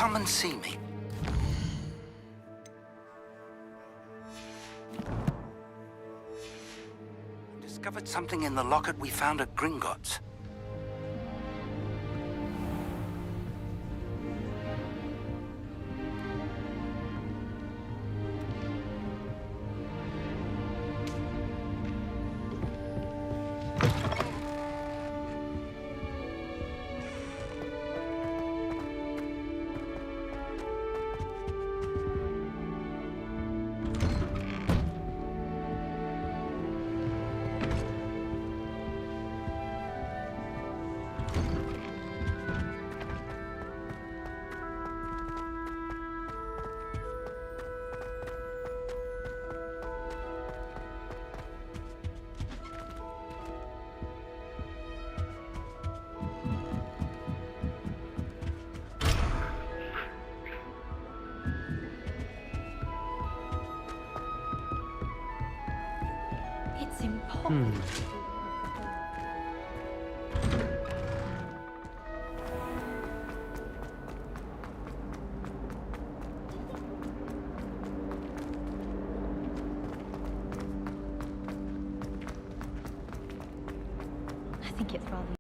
come and see me. Discovered something in the locket we found at Gringotts. It's impossible. I think it's rather.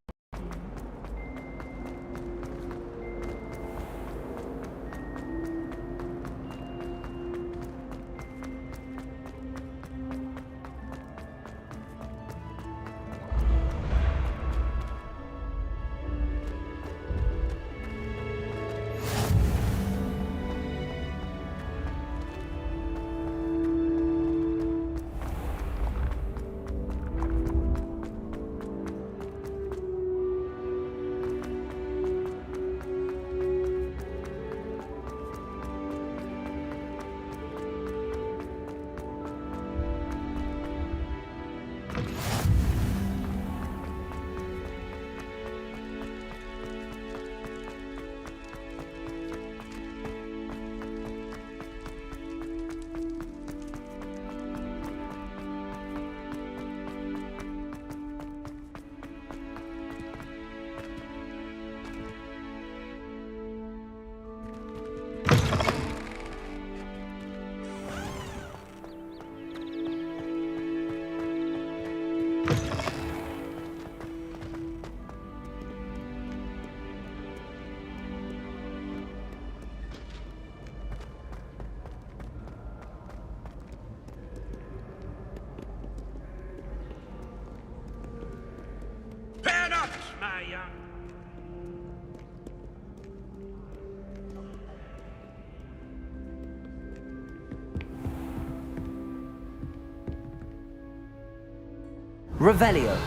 Revelio.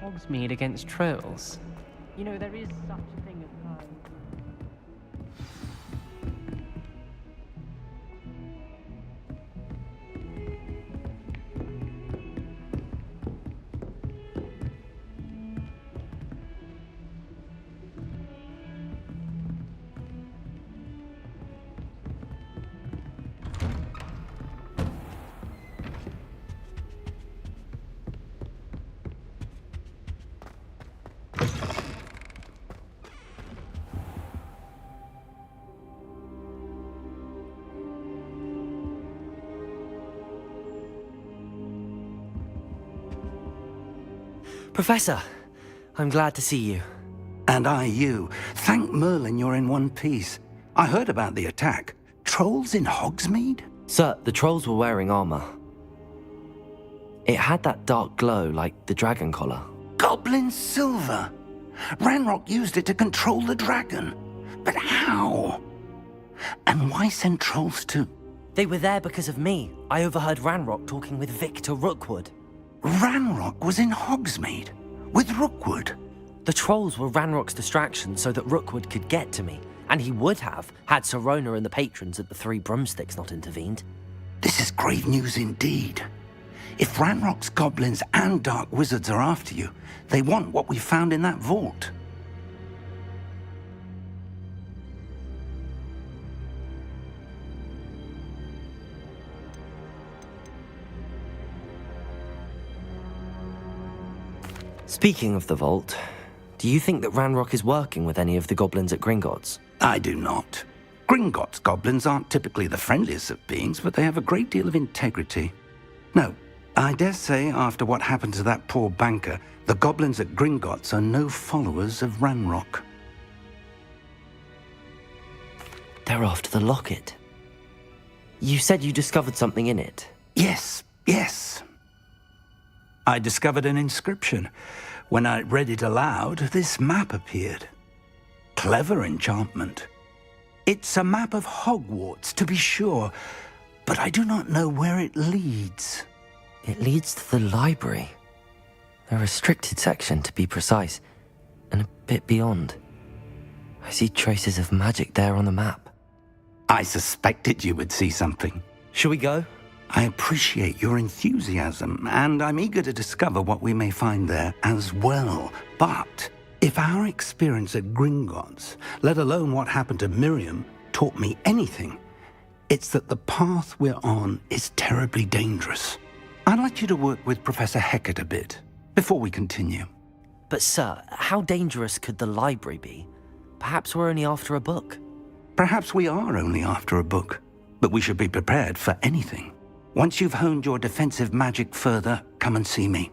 Hogsmeade against trolls. You know, there is such a thing as Professor, I'm glad to see you. And I you. Thank Merlin you're in one piece. I heard about the attack. Trolls in Hogsmeade? Sir, the trolls were wearing armor. It had that dark glow like the dragon collar. Goblin silver! Ranrock used it to control the dragon. But how? And why send trolls to... They were there because of me. I overheard Ranrock talking with Victor Rookwood. Ranrock was in Hogsmeade? With Rookwood? The trolls were Ranrock's distraction so that Rookwood could get to me. And he would have, had Sirona and the patrons at the Three Broomsticks not intervened. This is grave news indeed. If Ranrock's goblins and dark wizards are after you, they want what we found in that vault. Speaking of the vault, do you think that Ranrock is working with any of the goblins at Gringotts? I do not. Gringotts goblins aren't typically the friendliest of beings, but they have a great deal of integrity. No, I dare say after what happened to that poor banker, the goblins at Gringotts are no followers of Ranrock. They're after the locket. You said you discovered something in it. Yes. I discovered an inscription. When I read it aloud, this map appeared. Clever enchantment. It's a map of Hogwarts, to be sure, but I do not know where it leads. It leads to the library. The restricted section, to be precise, and a bit beyond. I see traces of magic there on the map. I suspected you would see something. Shall we go? I appreciate your enthusiasm, and I'm eager to discover what we may find there as well. But if our experience at Gringotts, let alone what happened to Miriam, taught me anything, it's that the path we're on is terribly dangerous. I'd like you to work with Professor Hecat a bit before we continue. But sir, how dangerous could the library be? Perhaps we're only after a book. Perhaps we are only after a book, but we should be prepared for anything. Once you've honed your defensive magic further, come and see me.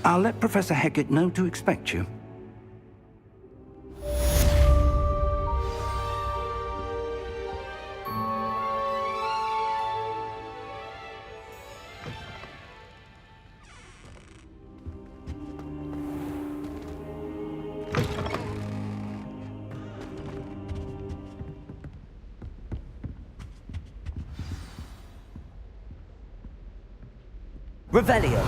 I'll let Professor Hecat know to expect you. Revelio.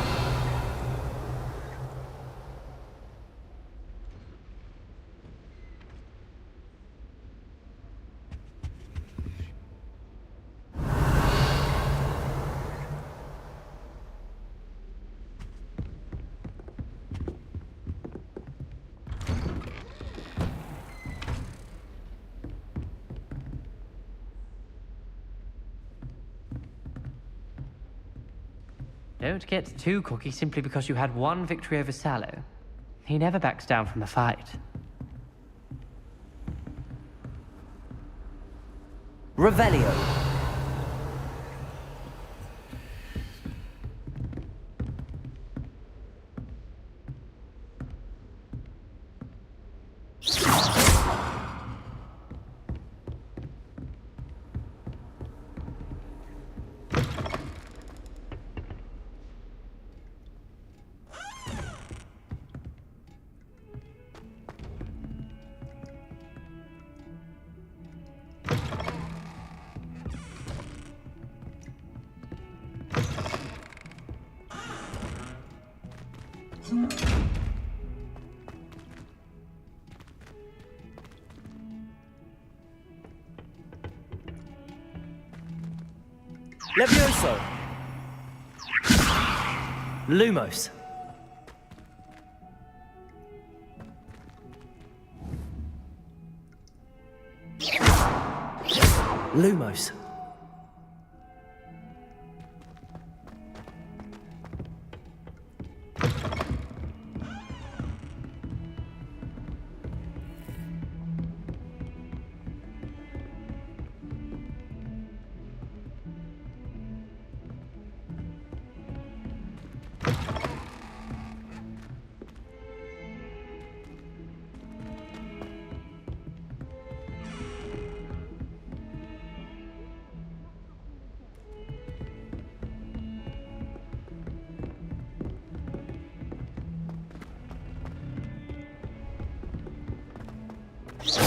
Don't get too cocky simply because you had one victory over Sallow. He never backs down from the fight. Revelio. Levioso. Lumos. Lumos. Help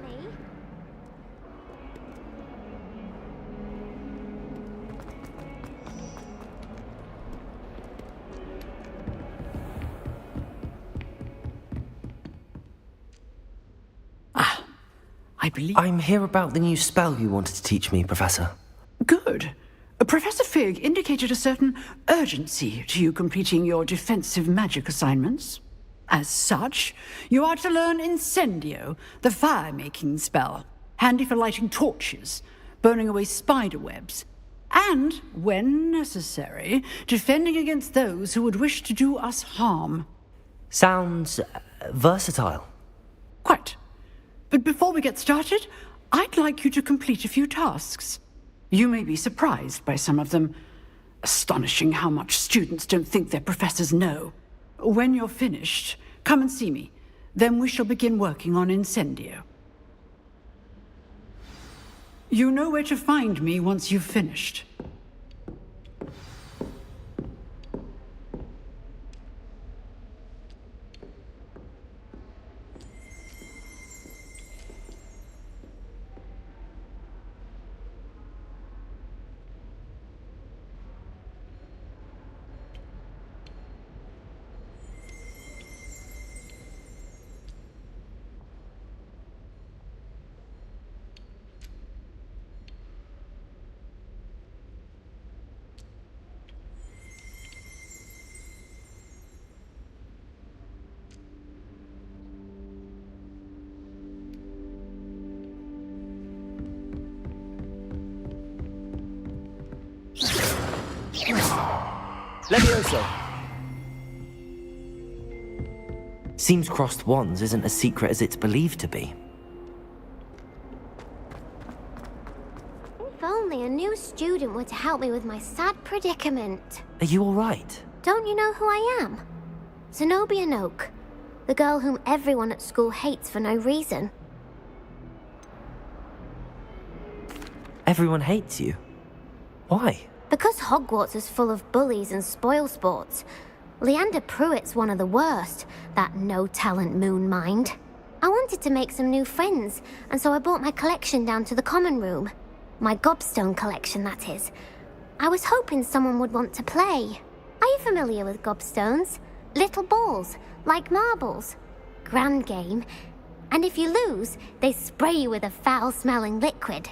me. I believe... I'm here about the new spell you wanted to teach me, Professor. Good. Professor Fig indicated a certain urgency to you completing your defensive magic assignments. As such, you are to learn Incendio, the fire-making spell, handy for lighting torches, burning away spider webs, and, when necessary, defending against those who would wish to do us harm. Sounds versatile. Quite. But before we get started, I'd like you to complete a few tasks. You may be surprised by some of them. Astonishing how much students don't think their professors know. When you're finished, come and see me. Then we shall begin working on Incendio. You know where to find me once you've finished. Levioso! Seems crossed wands isn't as secret as it's believed to be. If only a new student were to help me with my sad predicament. Are you alright? Don't you know who I am? Zenobia Noak, the girl whom everyone at school hates for no reason. Everyone hates you. Why? Because Hogwarts is full of bullies and spoilsports. Leander Pruitt's one of the worst, that no-talent moon mind. I wanted to make some new friends, and so I brought my collection down to the common room. My gobstone collection, that is. I was hoping someone would want to play. Are you familiar with gobstones? Little balls, like marbles. Grand game. And if you lose, they spray you with a foul-smelling liquid.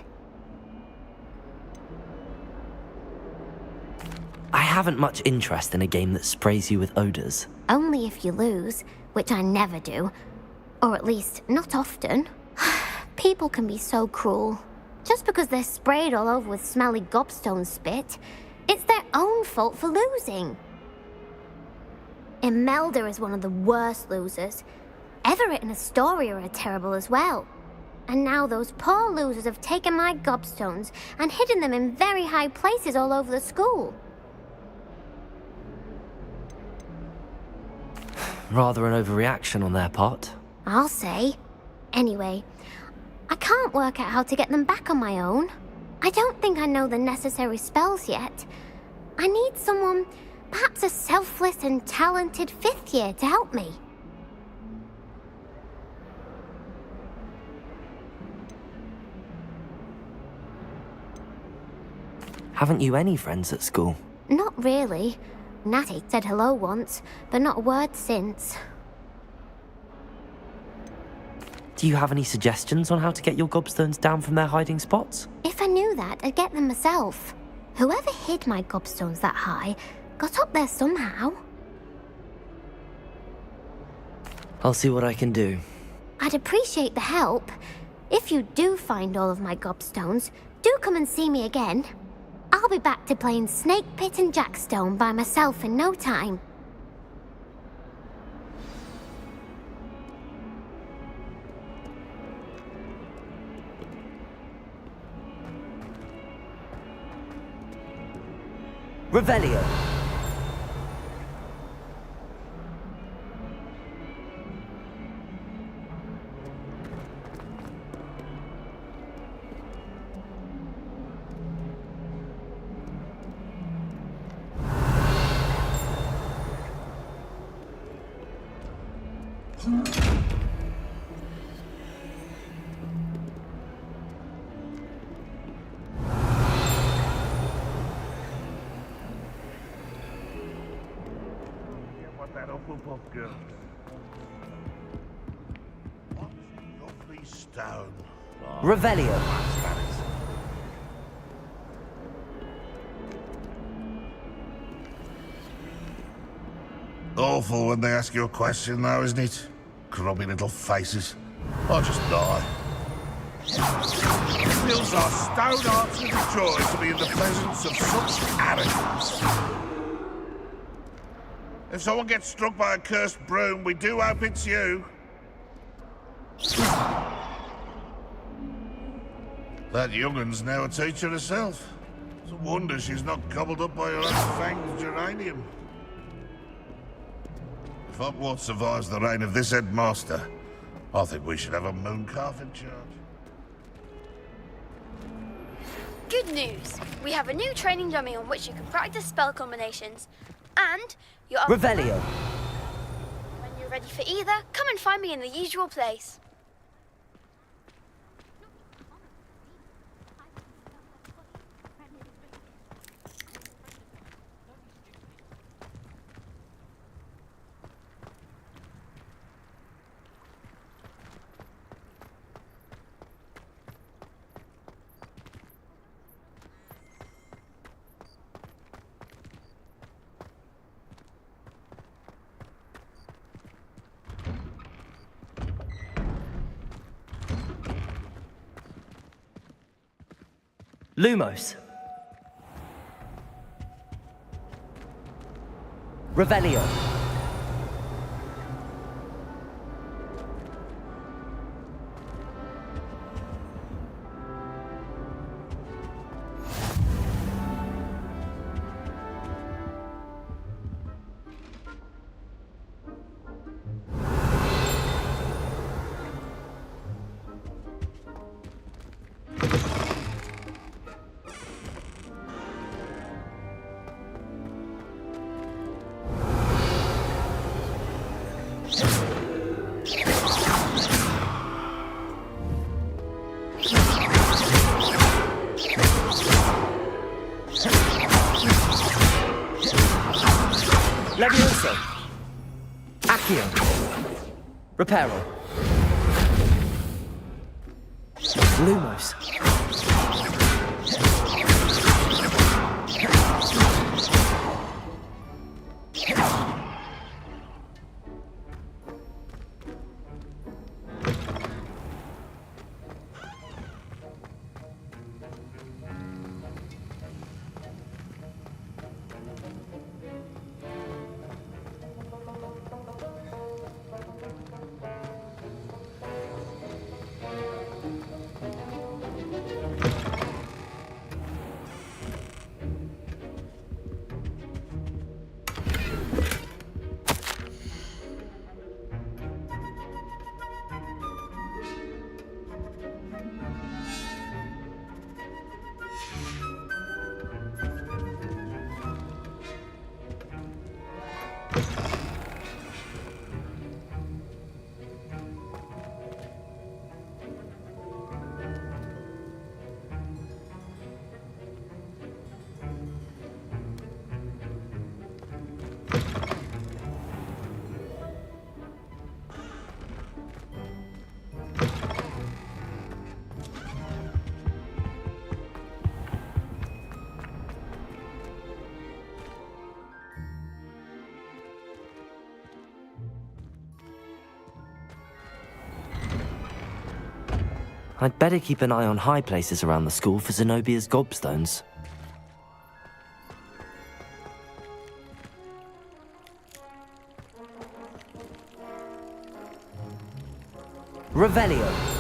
I haven't much interest in a game that sprays you with odors. Only if you lose, which I never do. Or at least, not often. People can be so cruel. Just because they're sprayed all over with smelly gobstone spit, it's their own fault for losing. Imelda is one of the worst losers. Everett and Astoria are terrible as well. And now those poor losers have taken my gobstones and hidden them in very high places all over the school. Rather an overreaction on their part. I'll say. Anyway, I can't work out how to get them back on my own. I don't think I know the necessary spells yet. I need someone, perhaps a selfless and talented fifth year to help me. Haven't you any friends at school? Not really. Natty said hello once, but not a word since. Do you have any suggestions on how to get your gobstones down from their hiding spots? If I knew that, I'd get them myself. Whoever hid my gobstones that high got up there somehow. I'll see what I can do. I'd appreciate the help. If you do find all of my gobstones, do come and see me again. I'll be back to playing Snake Pit and Jackstone by myself in no time. Revelio. What that Hufflepuff girl? What lovely stone. Oh, Revelio. that is. Awful when they ask you a question, though, isn't it? Grubby little faces. I'll just die. It fills our stone hearts with joy to be in the presence of such arrogance. If someone gets struck by a cursed broom, we do hope it's you. That young'un's now a teacher herself. It's a wonder she's not gobbled up by her own fanged geranium. If Hogwarts survives the reign of this headmaster, I think we should have a moon calf in charge. Good news! We have a new training dummy on which you can practice spell combinations. And you're up. Revelio. When you're ready for either, come and find me in the usual place. Lumos. Revelio. Levioso. Accio. Reparo. Lumos. I'd better keep an eye on high places around the school for Zenobia's gobstones. Revelio.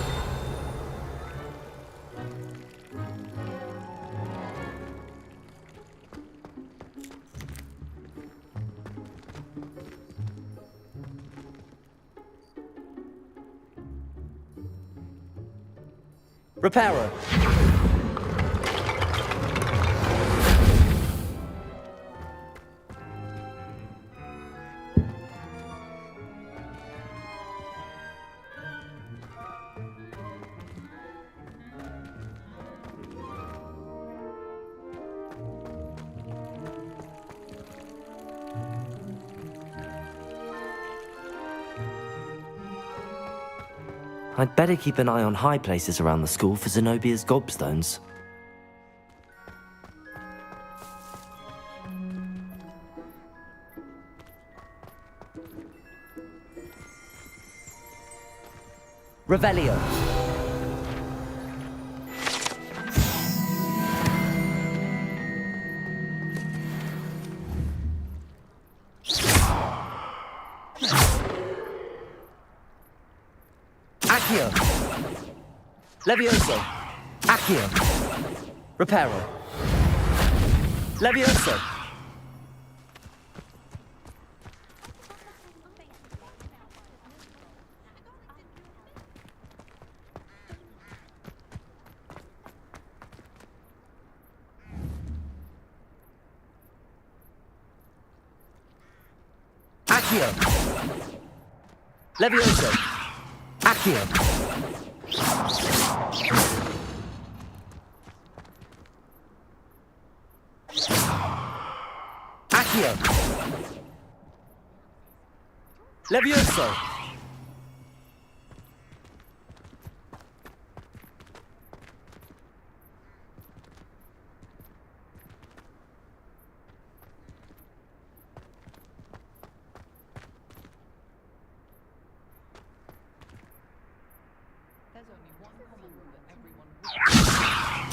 Reparo. I'd better keep an eye on high places around the school for Zenobia's gobstones. Revelio. Accio. Levioso. Accio. Reparo. Levioso. Accio. Levioso. Accio. Accio. Levioso.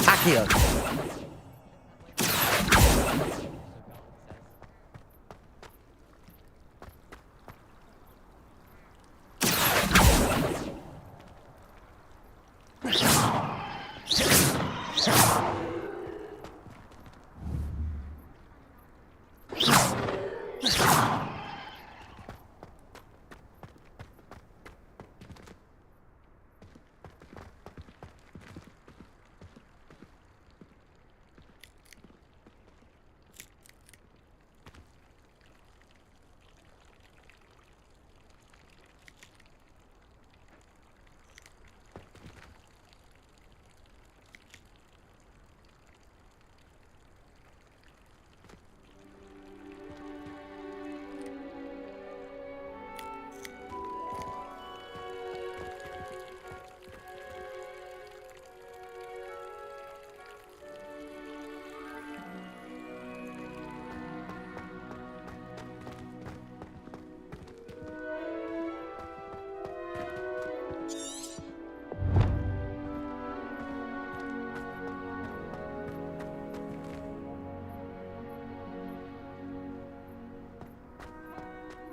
Accio.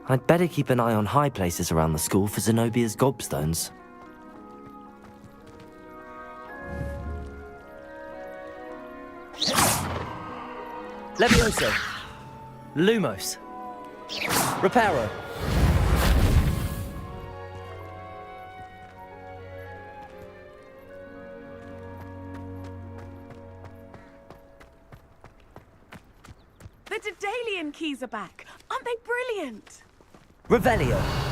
I'd better keep an eye on high places around the school for Zenobia's gobstones. Levioso. Lumos. Reparo. The Daedalian keys are back. Aren't they brilliant? Revelio.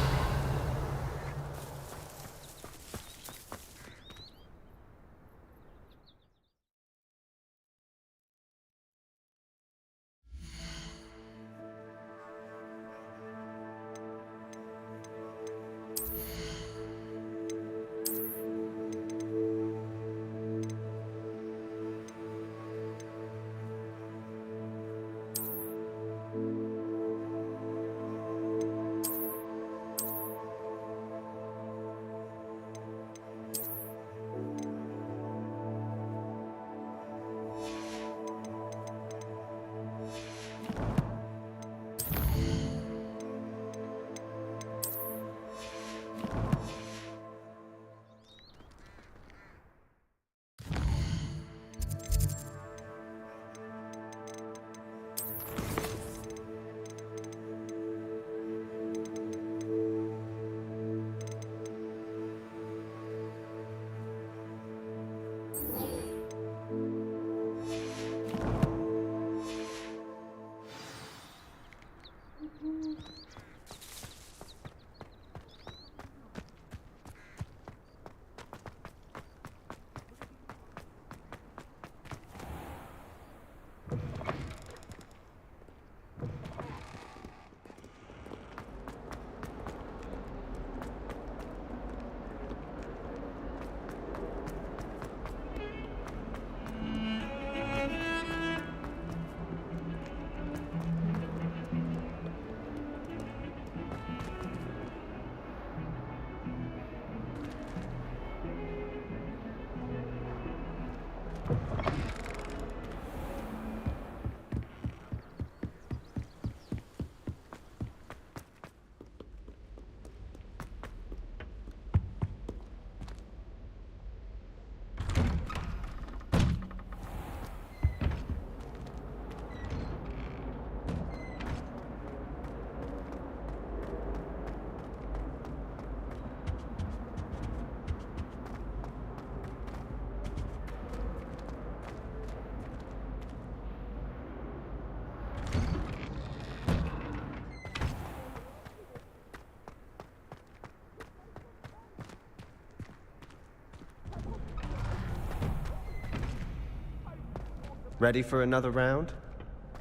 Ready for another round?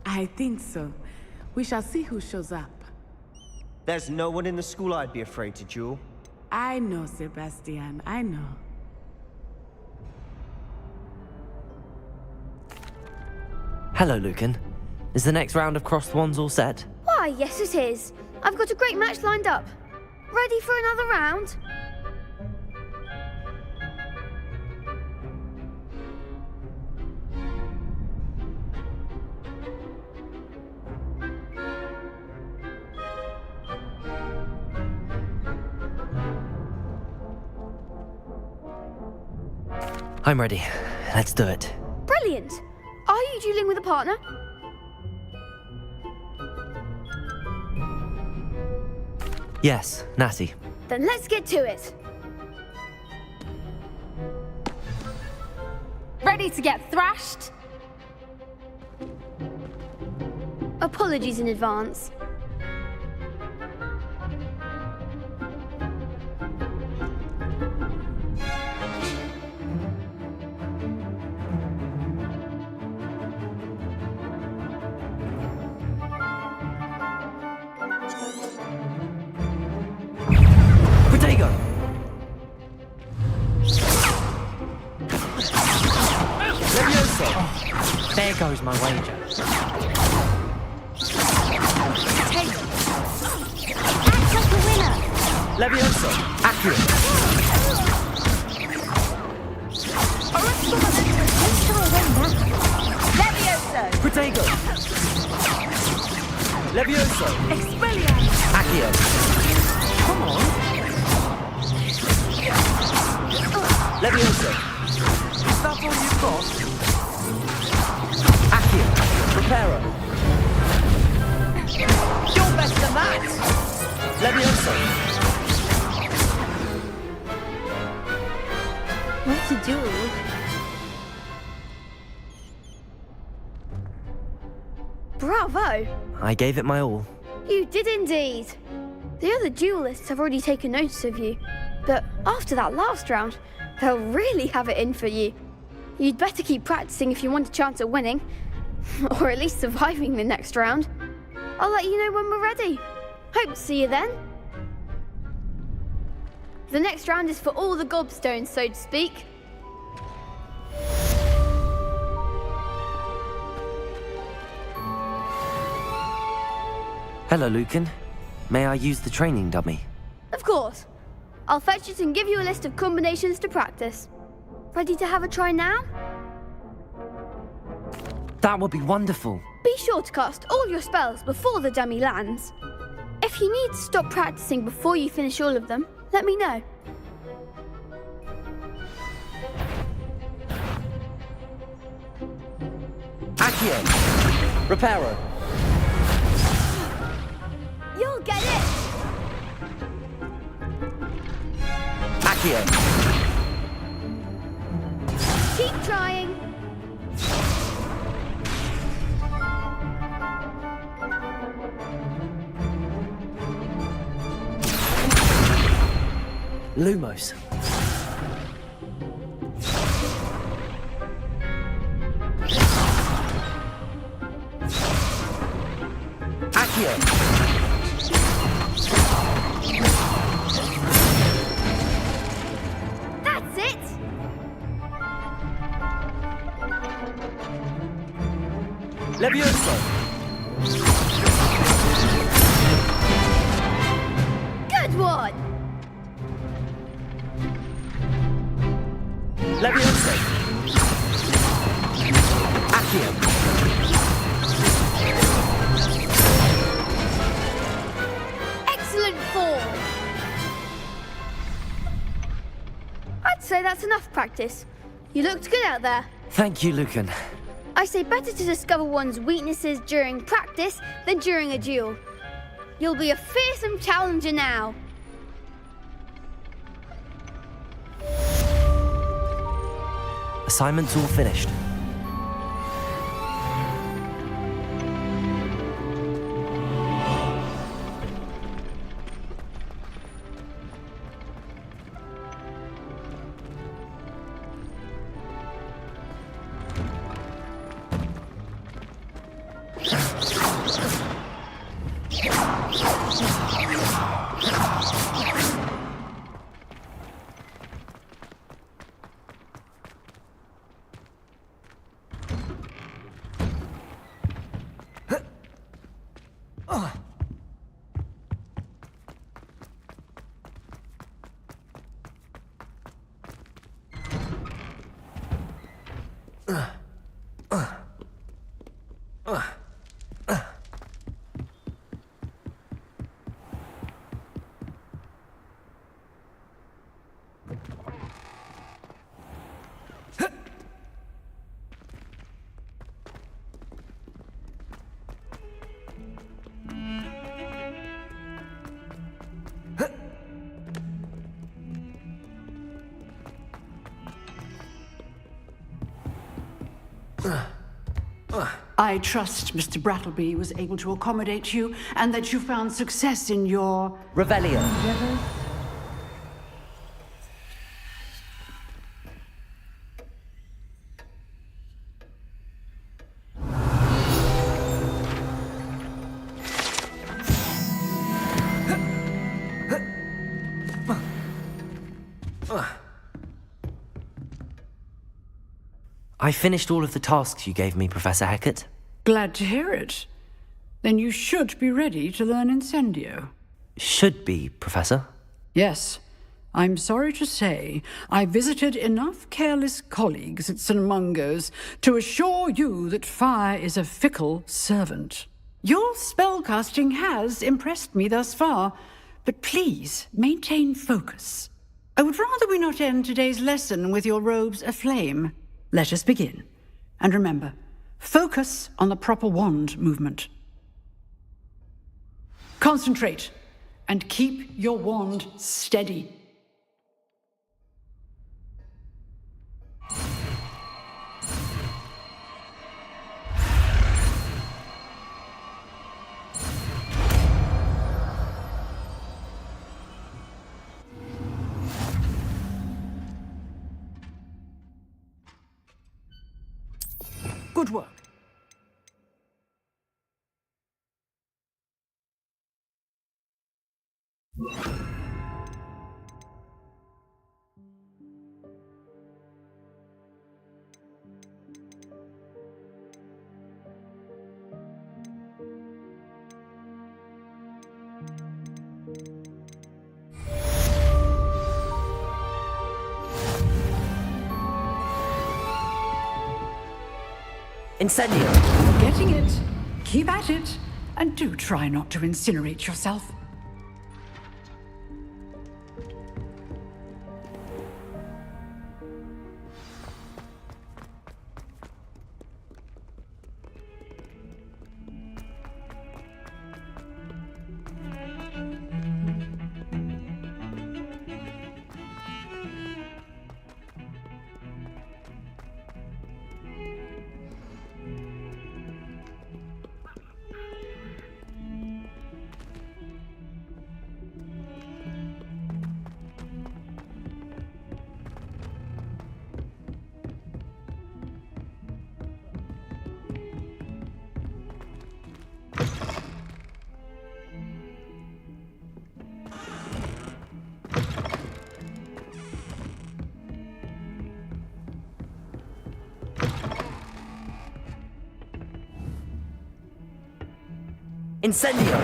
I think so. We shall see who shows up. There's no one in the school I'd be afraid to duel. I know, Sebastian, I know. Hello, Lucan. Is the next round of crossed wands all set? Why, yes it is. I've got a great match lined up. Ready for another round? I'm ready. Let's do it. Brilliant! Are you dueling with a partner? Yes, Natty. Then let's get to it. Ready to get thrashed? Apologies in advance. Protego! Oh, there goes my wager. Act like a winner! Levioso! Accurate! Let's try a win back. Levioso! Protego! Levioso! Expelliarmus! Accio! Come on! Levioso! Is that all you've got? Accio! Preparo! You're better than that! Levioso! What to do? Bravo! I gave it my all. You did indeed. The other duelists have already taken notice of you, but after that last round, they'll really have it in for you. You'd better keep practicing if you want a chance at winning, or at least surviving the next round. I'll let you know when we're ready. Hope to see you then. The next round is for all the gobstones, so to speak. Hello, Lucan. May I use the training dummy? Of course. I'll fetch it and give you a list of combinations to practice. Ready to have a try now? That would be wonderful. Be sure to cast all your spells before the dummy lands. If you need to stop practicing before you finish all of them, let me know. Accio! Reparo! You'll get it! Accio! Keep trying. Lumos. Accio! That's it! Levioso! Good one! Levioso! Accio! Excellent form! I'd say that's enough practice. You looked good out there. Thank you, Lucan. I say better to discover one's weaknesses during practice than during a duel. You'll be a fearsome challenger now. Assignment's all finished. I trust Mr. Brattleby was able to accommodate you and that you found success in your... Revelio. I finished all of the tasks you gave me, Professor Hecat. Glad to hear it. Then you should be ready to learn Incendio. Should be, Professor. Yes. I'm sorry to say, I visited enough careless colleagues at St. Mungo's to assure you that fire is a fickle servant. Your spellcasting has impressed me thus far, but please maintain focus. I would rather we not end today's lesson with your robes aflame. Let us begin. And remember, focus on the proper wand movement. Concentrate, and keep your wand steady. Good work. Incendio! Getting it. Keep at it. And do try not to incinerate yourself. Incendio!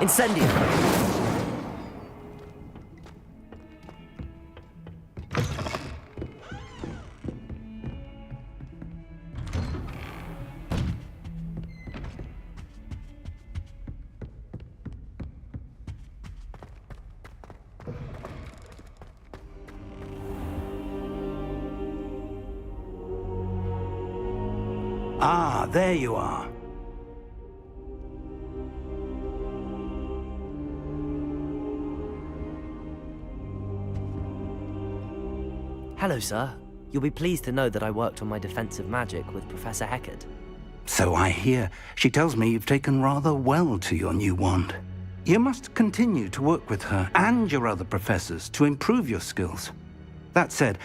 Incendio! Ah, there you are. Hello, sir. You'll be pleased to know that I worked on my defensive magic with Professor Heckard. So I hear. She tells me you've taken rather well to your new wand. You must continue to work with her and your other professors to improve your skills. That said,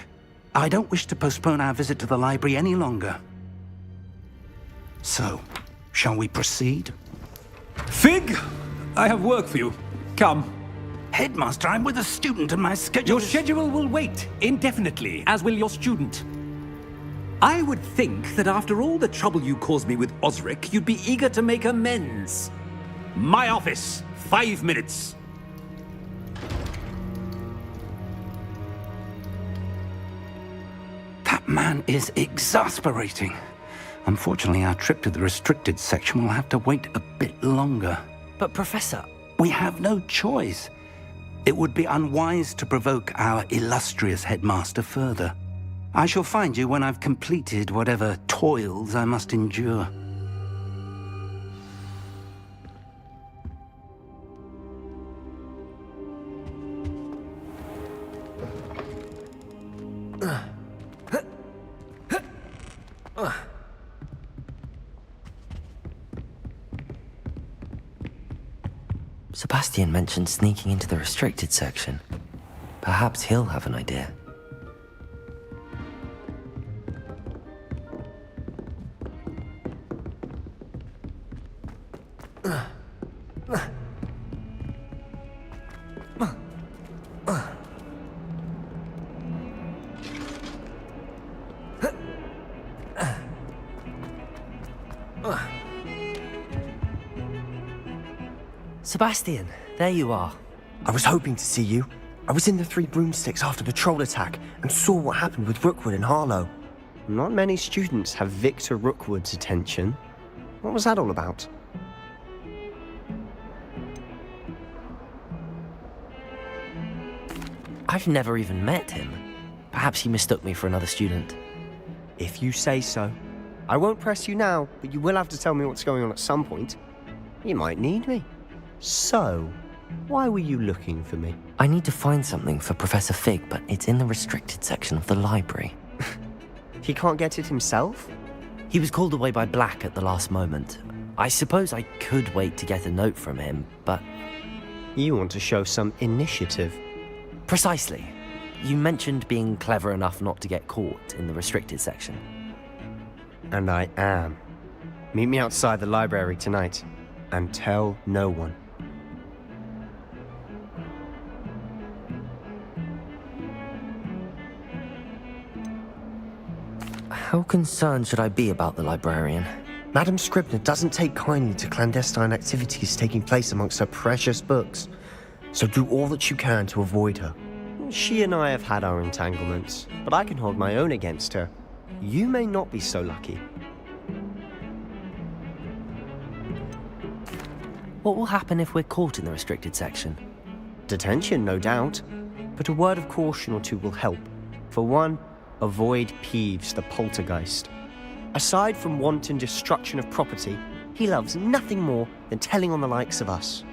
I don't wish to postpone our visit to the library any longer. So, shall we proceed? Fig! I have work for you. Come. Headmaster, I'm with a student and my schedule Your schedule will wait indefinitely, as will your student. I would think that after all the trouble you caused me with Osric, you'd be eager to make amends. My office, 5 minutes. That man is exasperating. Unfortunately, our trip to the restricted section will have to wait a bit longer. But, Professor... We have no choice. It would be unwise to provoke our illustrious headmaster further. I shall find you when I've completed whatever toils I must endure. Sebastian mentioned sneaking into the restricted section. Perhaps he'll have an idea. Sebastian, there you are. I was hoping to see you. I was in the Three Broomsticks after the troll attack and saw what happened with Rookwood and Harlow. Not many students have Victor Rookwood's attention. What was that all about? I've never even met him. Perhaps he mistook me for another student. If you say so. I won't press you now, but you will have to tell me what's going on at some point. You might need me. So, why were you looking for me? I need to find something for Professor Fig, but it's in the restricted section of the library. He can't get it himself? He was called away by Black at the last moment. I suppose I could wait to get a note from him, but... You want to show some initiative. Precisely. You mentioned being clever enough not to get caught in the restricted section. And I am. Meet me outside the library tonight, and tell no one. How concerned should I be about the librarian? Madam Scribner doesn't take kindly to clandestine activities taking place amongst her precious books, so do all that you can to avoid her. She and I have had our entanglements, but I can hold my own against her. You may not be so lucky. What will happen if we're caught in the restricted section? Detention, no doubt, but a word of caution or two will help. For one, avoid Peeves, the poltergeist. Aside from wanton destruction of property, he loves nothing more than telling on the likes of us.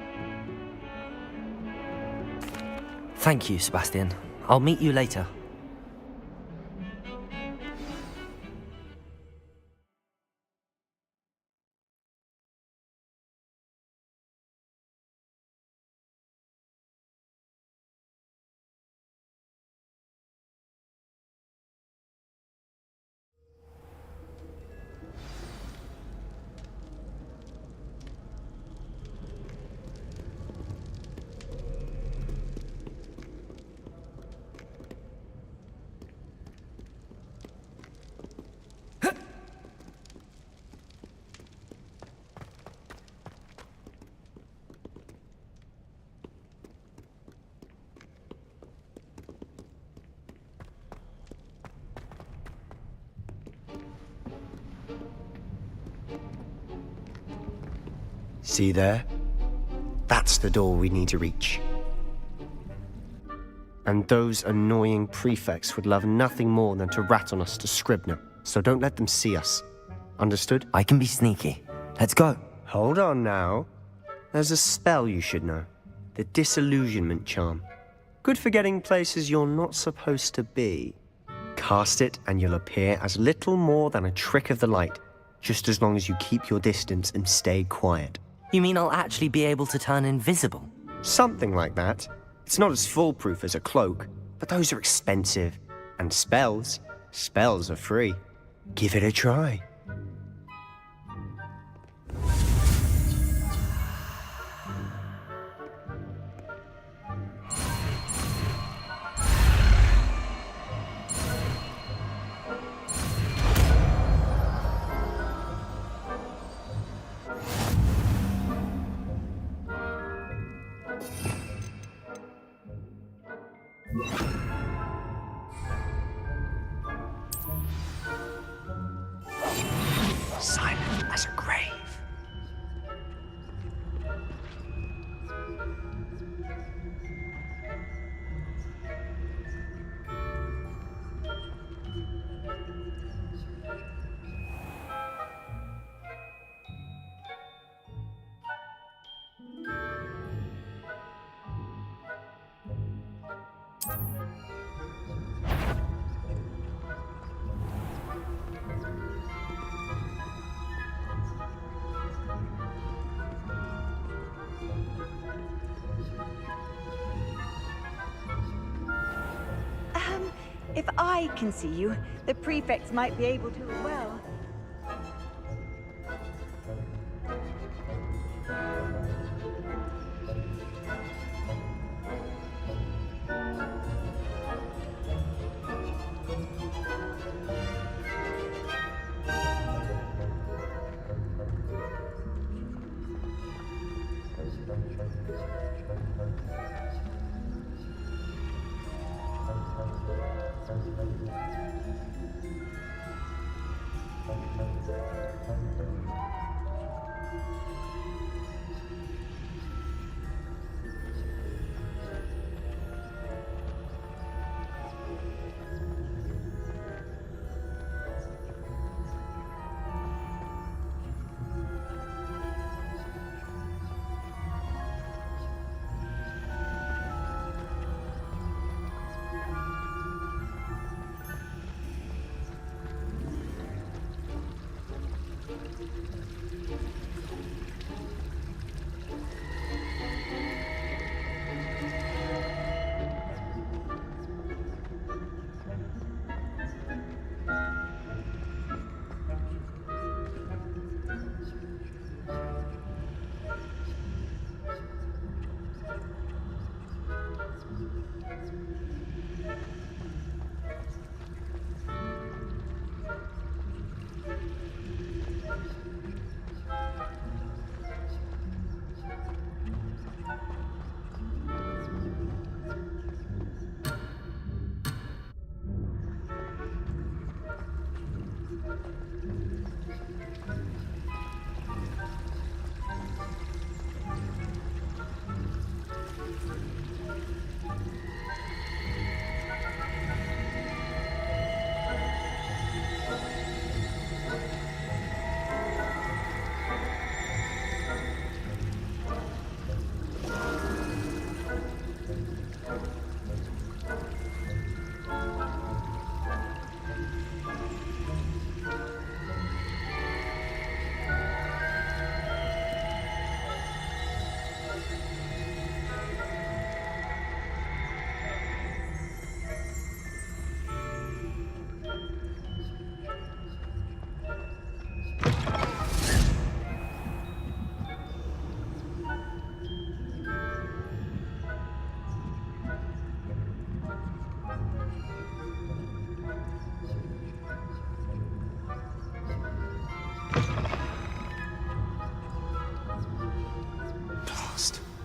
Thank you, Sebastian. I'll meet you later. See there? That's the door we need to reach. And those annoying prefects would love nothing more than to rat on us to Scribner, so don't let them see us. Understood? I can be sneaky. Let's go. Hold on now. There's a spell you should know. The Disillusionment Charm. Good for getting places you're not supposed to be. Cast it and you'll appear as little more than a trick of the light, just as long as you keep your distance and stay quiet. You mean I'll actually be able to turn invisible? Something like that. It's not as foolproof as a cloak, but those are expensive. And spells are free. Give it a try. Silent as a grave. If I can see you, the prefects might be able to as well.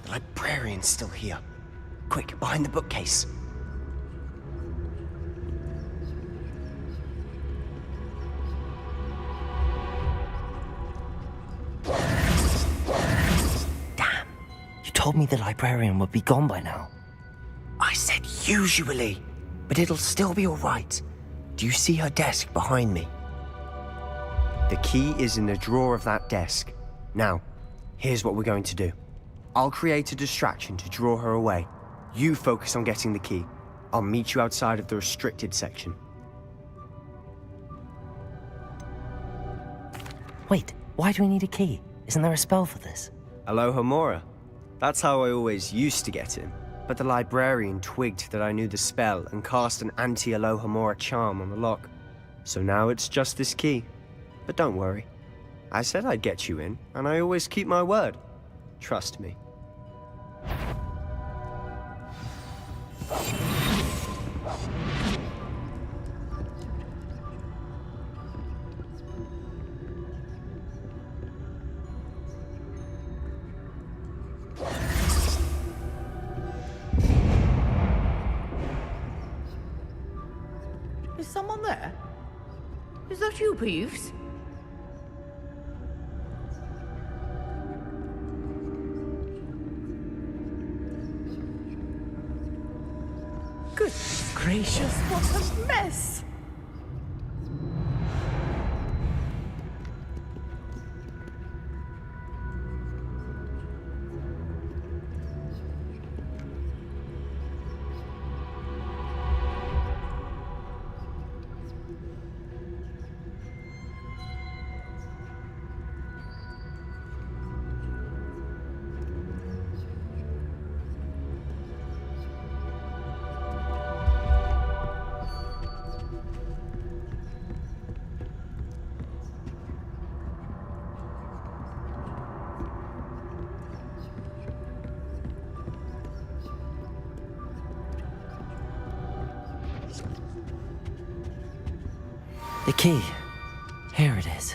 The librarian's still here. Quick, behind the bookcase. told me the librarian would be gone by now. I said usually, but it'll still be all right. Do you see her desk behind me? The key is in the drawer of that desk. Now, here's what we're going to do. I'll create a distraction to draw her away. You focus on getting the key. I'll meet you outside of the restricted section. Wait, why do we need a key? Isn't there a spell for this? Aloha Mora. That's how I always used to get in. But the librarian twigged that I knew the spell and cast an anti-Aloha Mora charm on the lock. So now it's just this key. But don't worry. I said I'd get you in, and I always keep my word. Trust me. Is someone there? Is that you, Peeves? Goodness gracious, what a mess! The key. Here it is.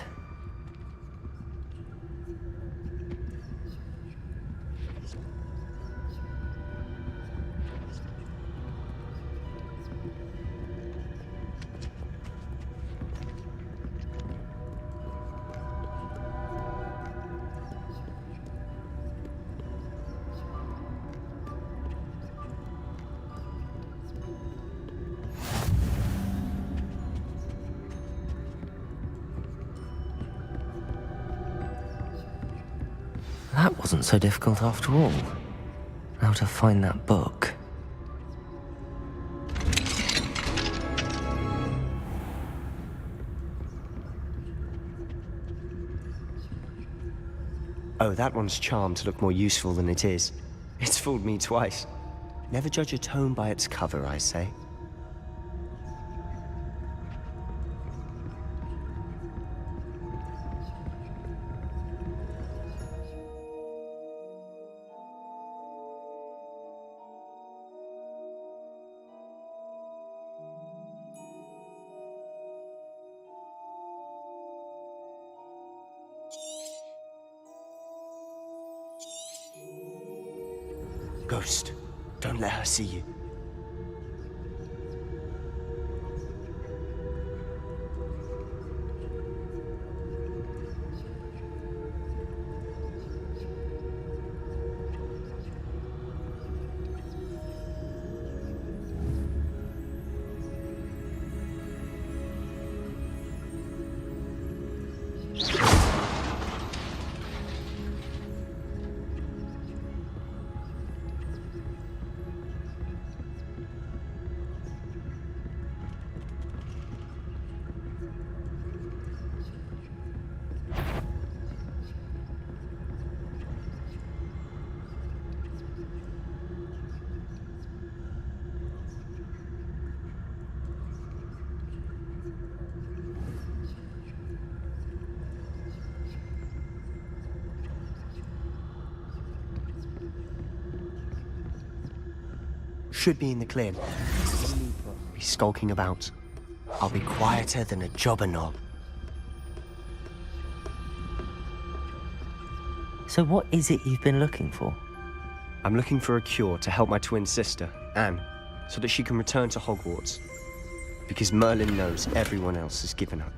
That wasn't so difficult after all. Now to find that book. Oh, that one's charmed to look more useful than it is. It's fooled me twice. Never judge a tome by its cover, I say. Ghost, don't let her see you. Should be in the clear. Be skulking about. I'll be quieter than a jobber knob. So what is it you've been looking for? I'm looking for a cure to help my twin sister, Anne, so that she can return to Hogwarts. Because Merlin knows everyone else has given up.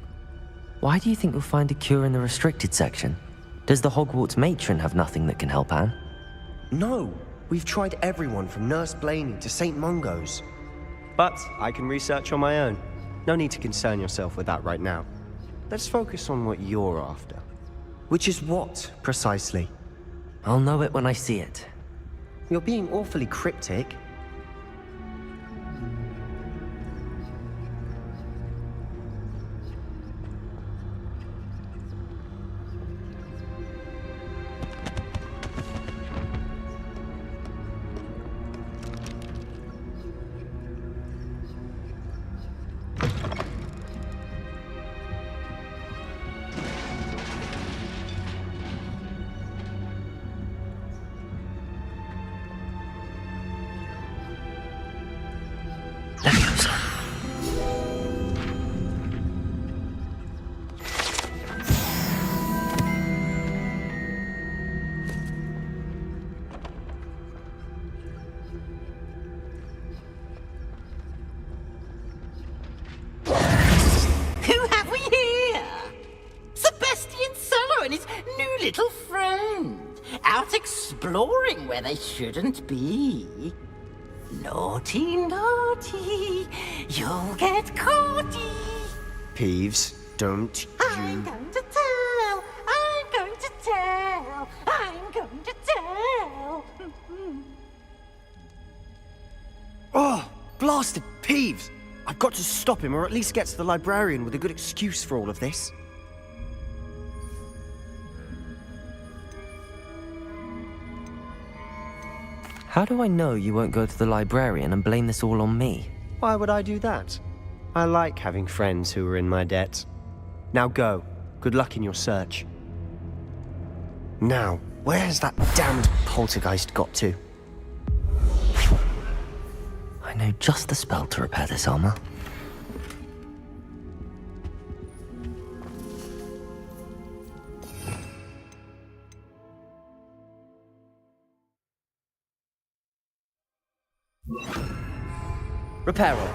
Why do you think we'll find a cure in the restricted section? Does the Hogwarts matron have nothing that can help Anne? No, we've tried everyone from Nurse Blaney to St. Mungo's. But I can research on my own. No need to concern yourself with that right now. Let's focus on what you're after. Which is what, precisely? I'll know it when I see it. You're being awfully cryptic. Who have we here? Sebastian Solo and his new little friend. Out exploring where they shouldn't be. Naughty, naughty. You'll get caughty. Peeves, don't I'm you... going to tell. I'm going to tell. I'm going to tell. Oh, blasted Peeves! I've got to stop him, or at least get to the librarian with a good excuse for all of this. How do I know you won't go to the librarian and blame this all on me? Why would I do that? I like having friends who are in my debt. Now go. Good luck in your search. Now, where's that damned poltergeist got to? I know just the spell to repair this armor. Reparo.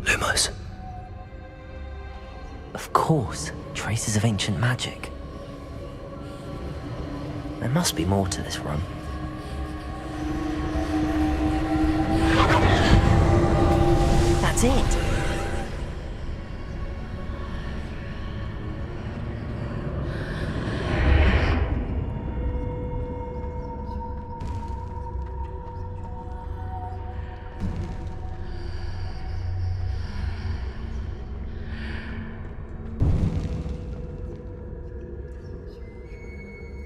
Lumos. Of course, traces of ancient magic. There must be more to this run. That's it!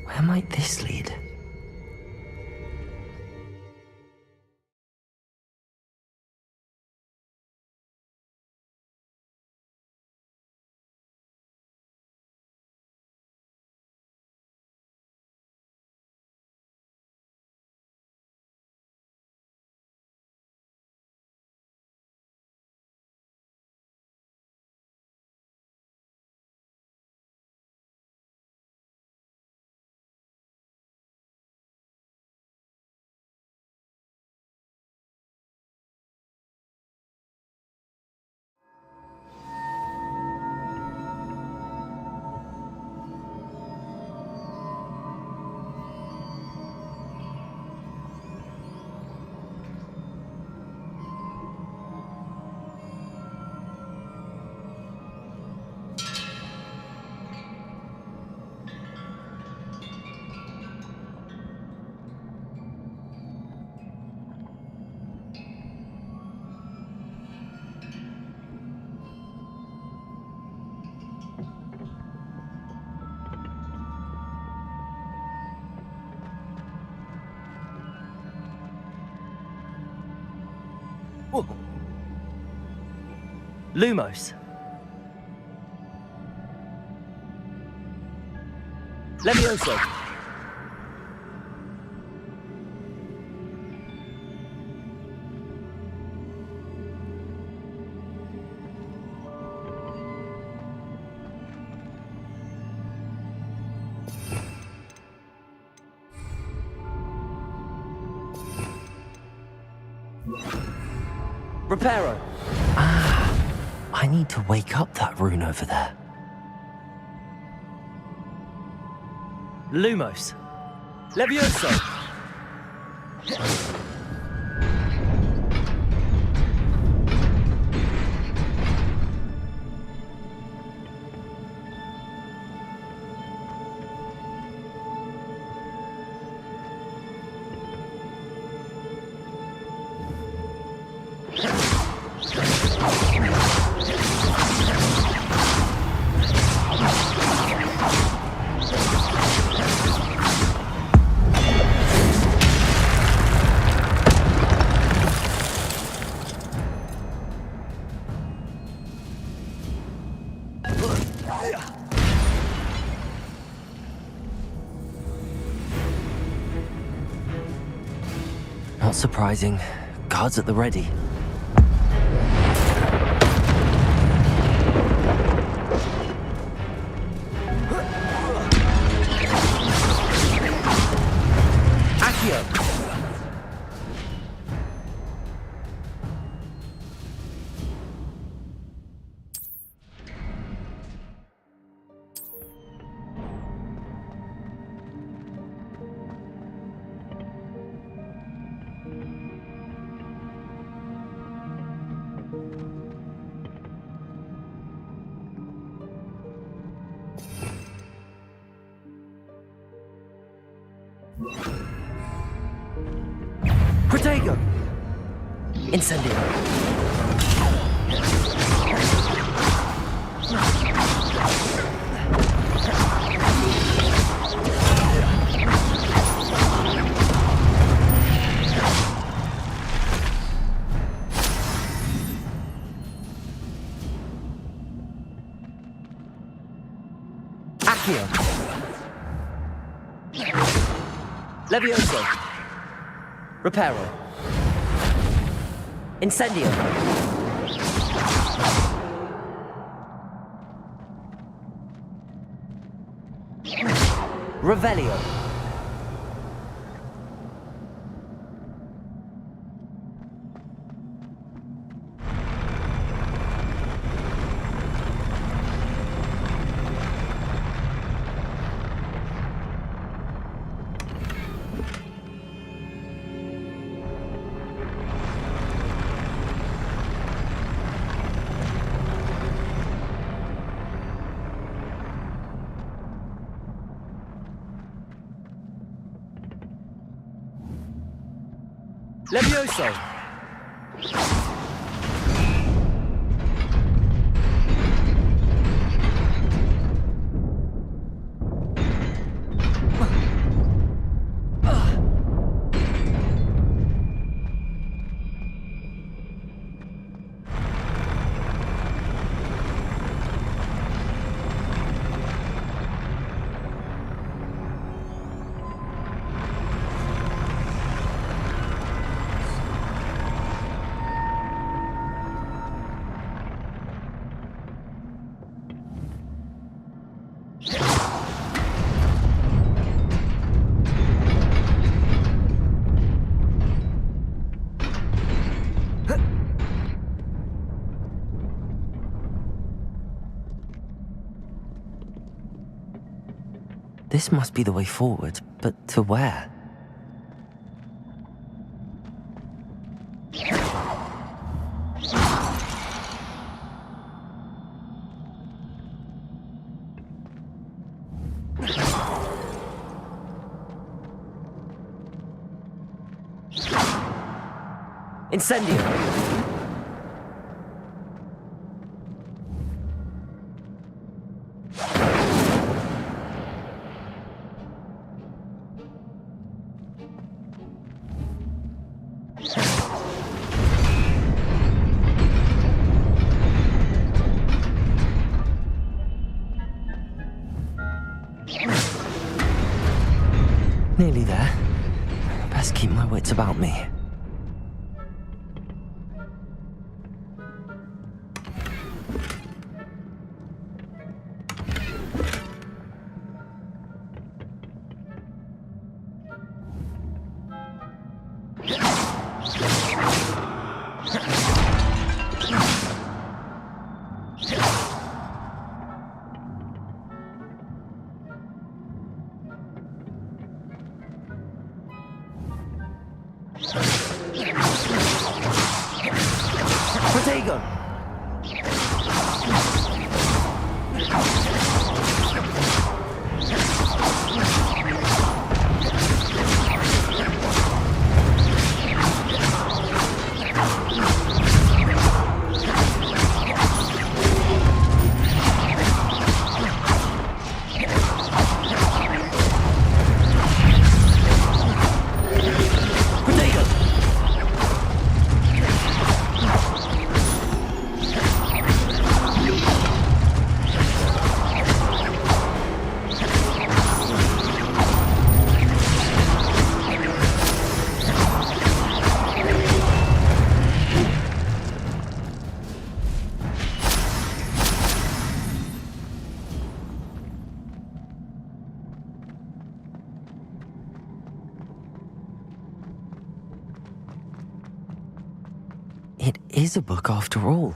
Where might this lead? Lumos. Levioso. Reparo. Ah, I need to wake up that rune over there. Lumos. Levioso. Not surprising. Guards at the ready. Accio! Protego! Incendio! Accio! Levioso! Reparo. Incendio. Revelio. Levioso! This must be the way forward, but to where? Incendio! Nearly there. Best keep my wits about me. It is a book after all.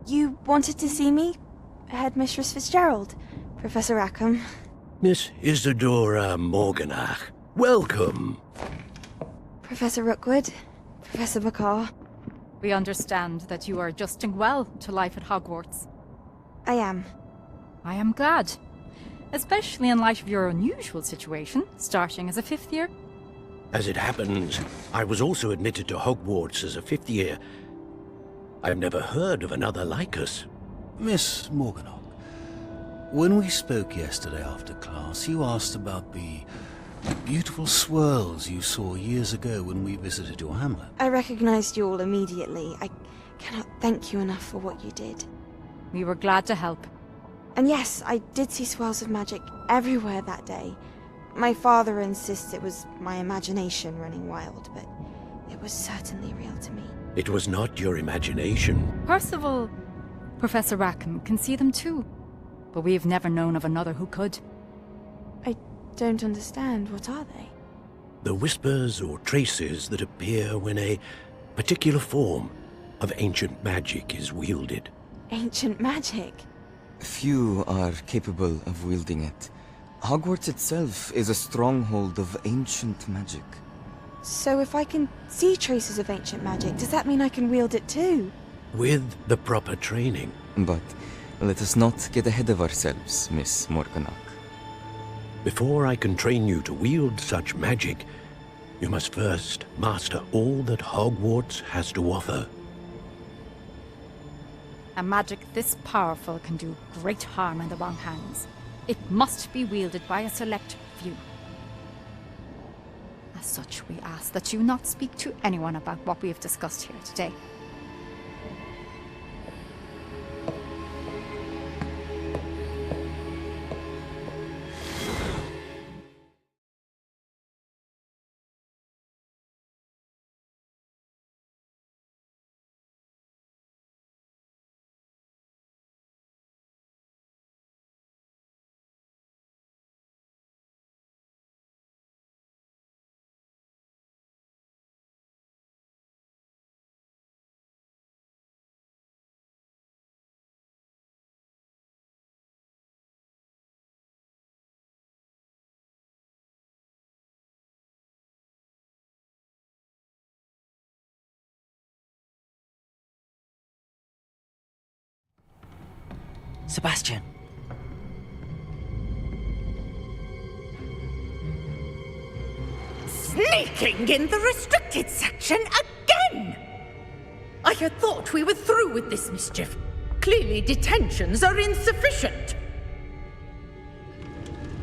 You wanted to see me? Headmistress Fitzgerald? Professor Rackham? Miss Isadora Morganach, welcome. Professor Rookwood? Professor McCaw? We understand that you are adjusting well to life at Hogwarts. I am. I am glad. Especially in light of your unusual situation, starting as a 5th year. As it happens, I was also admitted to Hogwarts as a 5th year. I've never heard of another like us. Miss Morganach, when we spoke yesterday after class, you asked about the beautiful swirls you saw years ago when we visited your hamlet. I recognized you all immediately. I cannot thank you enough for what you did. We were glad to help. And yes, I did see swirls of magic everywhere that day. My father insists it was my imagination running wild, but It was certainly real to me. It was not your imagination. Percival, Professor Rackham can see them too. But we've never known of another who could. I don't understand. What are they? The whispers or traces that appear when a particular form of ancient magic is wielded. Ancient magic? Few are capable of wielding it. Hogwarts itself is a stronghold of ancient magic. So if I can see traces of ancient magic, does that mean I can wield it too? With the proper training. But let us not get ahead of ourselves, Miss Morganach. Before I can train you to wield such magic, you must first master all that Hogwarts has to offer. A magic this powerful can do great harm in the wrong hands. It must be wielded by a select few. As such, we ask that you not speak to anyone about what we have discussed here today. Sebastian! Sneaking in the restricted section again! I had thought we were through with this mischief. Clearly detentions are insufficient.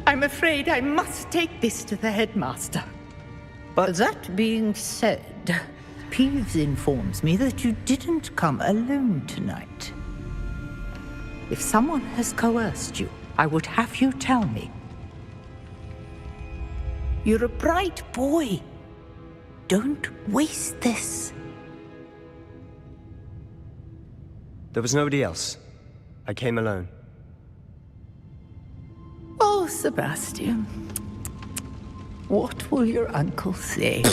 I'm afraid I must take this to the headmaster. But that being said, Peeves informs me that you didn't come alone tonight. If someone has coerced you, I would have you tell me. You're a bright boy. Don't waste this. There was nobody else. I came alone. Oh, Sebastian. What will your uncle say?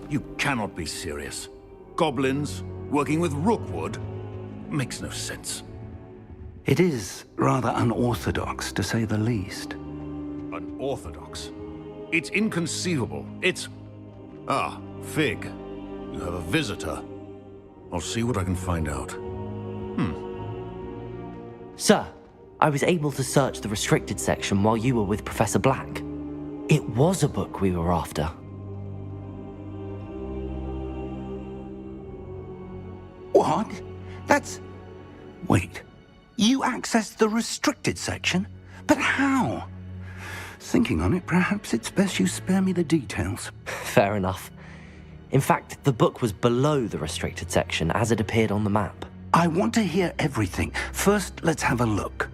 You cannot be serious. Goblins working with Rookwood? Makes no sense. It is rather unorthodox, to say the least. Unorthodox? It's inconceivable. It's... Ah, Fig. You have a visitor. I'll see what I can find out. Sir, I was able to search the restricted section while you were with Professor Black. It was a book we were after. What? That's... Wait. You accessed the restricted section? But how? Thinking on it, perhaps it's best you spare me the details. Fair enough. In fact, the book was below the restricted section as it appeared on the map. I want to hear everything. First, let's have a look.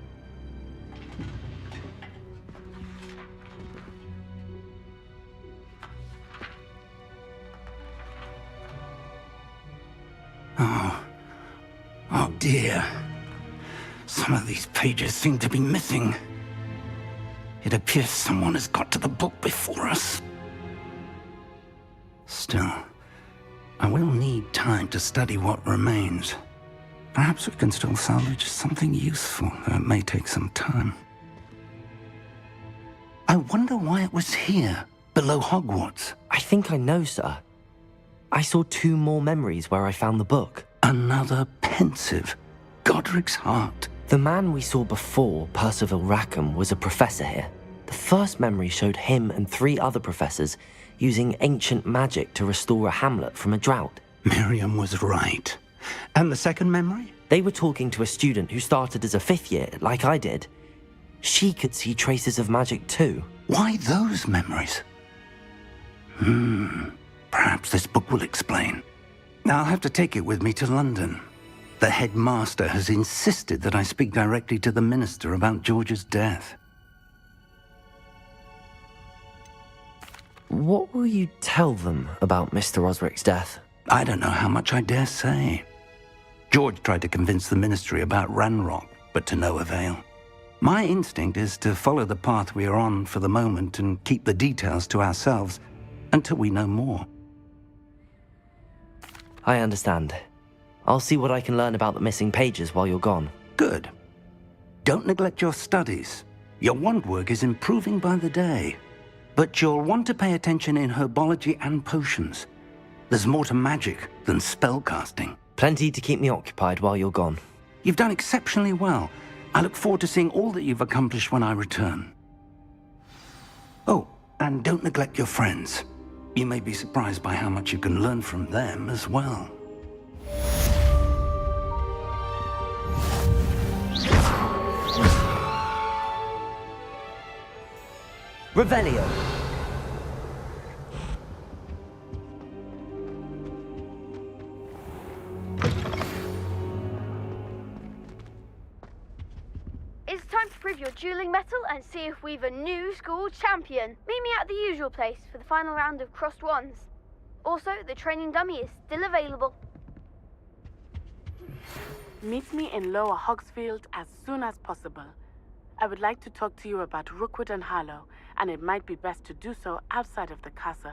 Oh dear. Some of these pages seem to be missing. It appears someone has got to the book before us. Still, I will need time to study what remains. Perhaps we can still salvage something useful, though it may take some time. I wonder why it was here, below Hogwarts. I think I know, sir. I saw 2 more memories where I found the book. Another pensive. Godric's heart. The man we saw before, Percival Rackham, was a professor here. The first memory showed him and 3 other professors using ancient magic to restore a hamlet from a drought. Miriam was right. And the second memory? They were talking to a student who started as a 5th year, like I did. She could see traces of magic too. Why those memories? Perhaps this book will explain. I'll have to take it with me to London. The headmaster has insisted that I speak directly to the minister about George's death. What will you tell them about Mr. Osric's death? I don't know how much I dare say. George tried to convince the ministry about Ranrock, but to no avail. My instinct is to follow the path we are on for the moment and keep the details to ourselves until we know more. I understand. I'll see what I can learn about the missing pages while you're gone. Good. Don't neglect your studies. Your wand work is improving by the day. But you'll want to pay attention in herbology and potions. There's more to magic than spellcasting. Plenty to keep me occupied while you're gone. You've done exceptionally well. I look forward to seeing all that you've accomplished when I return. Oh, and don't neglect your friends. You may be surprised by how much you can learn from them as well. Revelio. It's time to prove your dueling mettle and see if we've a new school champion. Meet me at the usual place for the final round of crossed wands. Also, the training dummy is still available. Meet me in Lower Hogsfield as soon as possible. I would like to talk to you about Rookwood and Harlow, and it might be best to do so outside of the castle.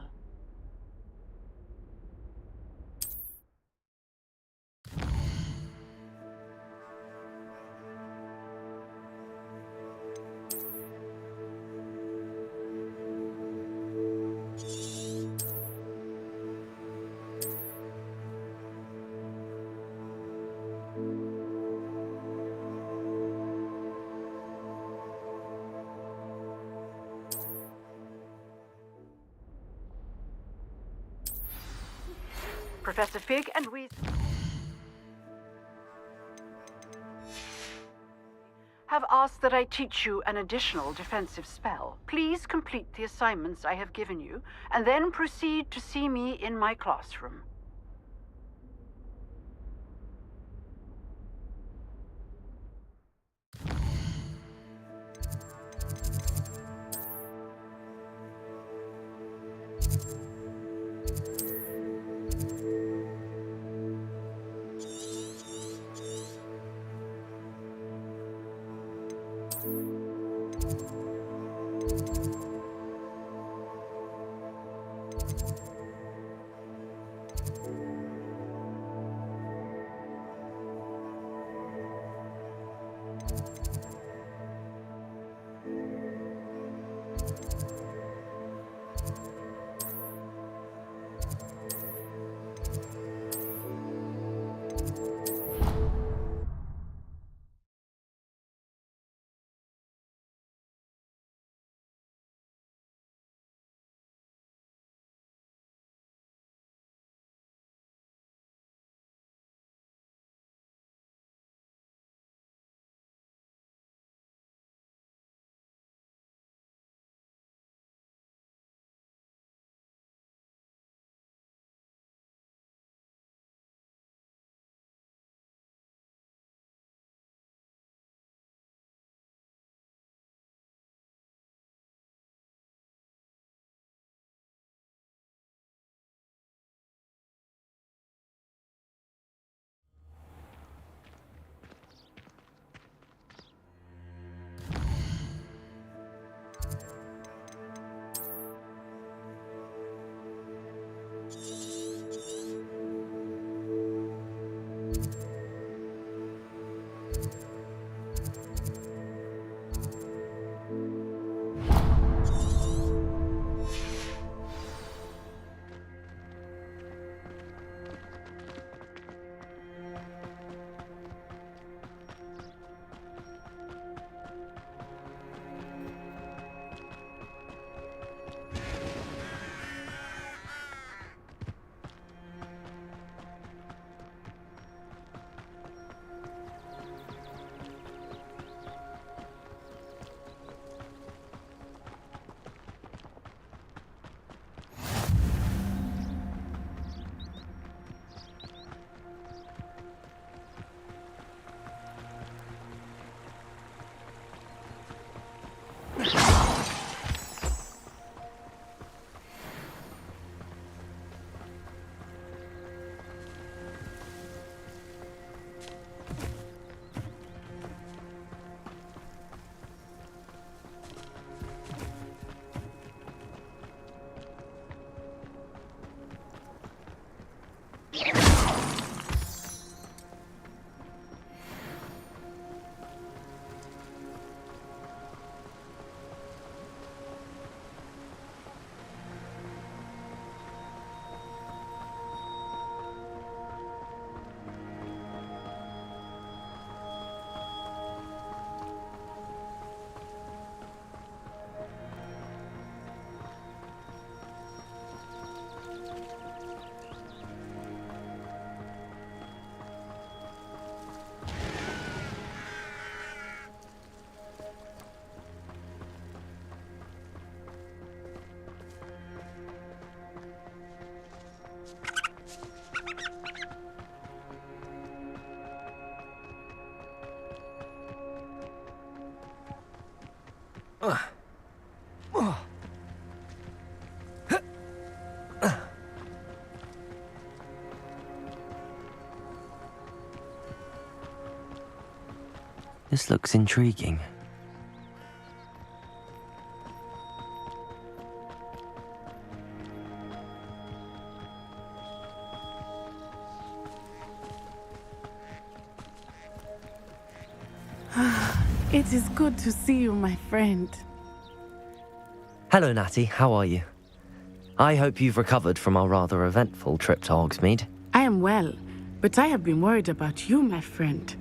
Professor Fig and we have asked that I teach you an additional defensive spell. Please complete the assignments I have given you, and then proceed to see me in my classroom. This looks intriguing. It is good to see you, my friend. Hello, Natty. How are you? I hope you've recovered from our rather eventful trip to Hogsmeade. I am well, but I have been worried about you, my friend.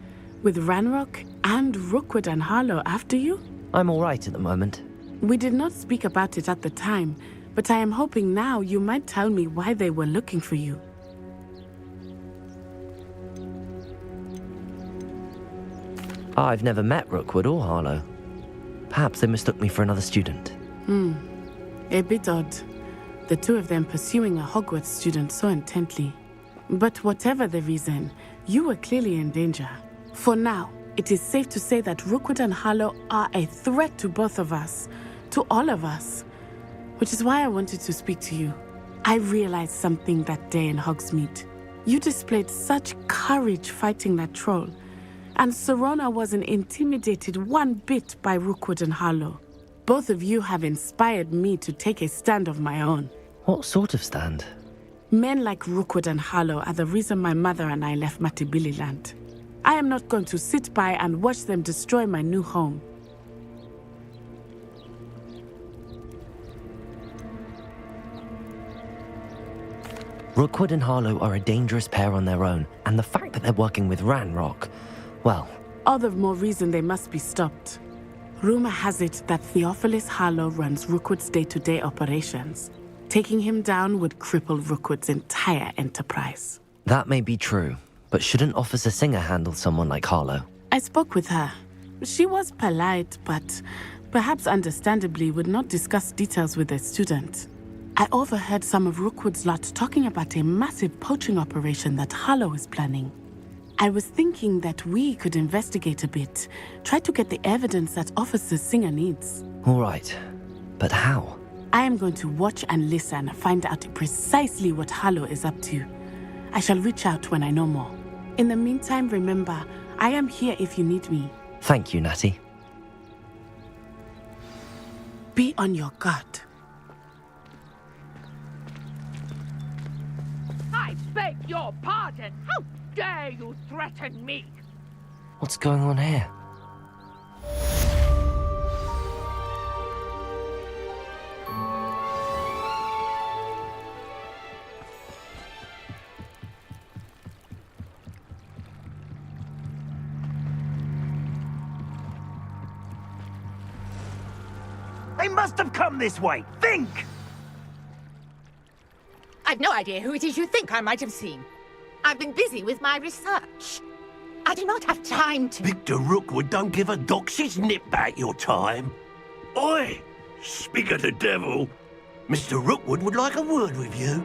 With Ranrock and Rookwood and Harlow after you? I'm all right at the moment. We did not speak about it at the time, but I am hoping now you might tell me why they were looking for you. I've never met Rookwood or Harlow. Perhaps they mistook me for another student. A bit odd. The two of them pursuing a Hogwarts student so intently. But whatever the reason, you were clearly in danger. For now, it is safe to say that Rookwood and Harlow are a threat to both of us, to all of us. Which is why I wanted to speak to you. I realized something that day in Hogsmeade. You displayed such courage fighting that troll, and Serona wasn't intimidated one bit by Rookwood and Harlow. Both of you have inspired me to take a stand of my own. What sort of stand? Men like Rookwood and Harlow are the reason my mother and I left Mattibililand. I am not going to sit by and watch them destroy my new home. Rookwood and Harlow are a dangerous pair on their own, and the fact that they're working with Ranrock, well... All the more reason they must be stopped. Rumor has it that Theophilus Harlow runs Rookwood's day-to-day operations. Taking him down would cripple Rookwood's entire enterprise. That may be true, but shouldn't Officer Singer handle someone like Harlow? I spoke with her. She was polite, but perhaps understandably would not discuss details with a student. I overheard some of Rookwood's lot talking about a massive poaching operation that Harlow is planning. I was thinking that we could investigate a bit, try to get the evidence that Officer Singer needs. All right, but how? I am going to watch and listen, find out precisely what Harlow is up to. I shall reach out when I know more. In the meantime, remember, I am here if you need me. Thank you, Natty. Be on your guard. I beg your pardon. How dare you threaten me? What's going on here? They must have come this way. Think! I've no idea who it is you think I might have seen. I've been busy with my research. I do not have time to... Victor Rookwood don't give a doxy's nip back your time. Oi! Speak of the devil. Mr. Rookwood would like a word with you.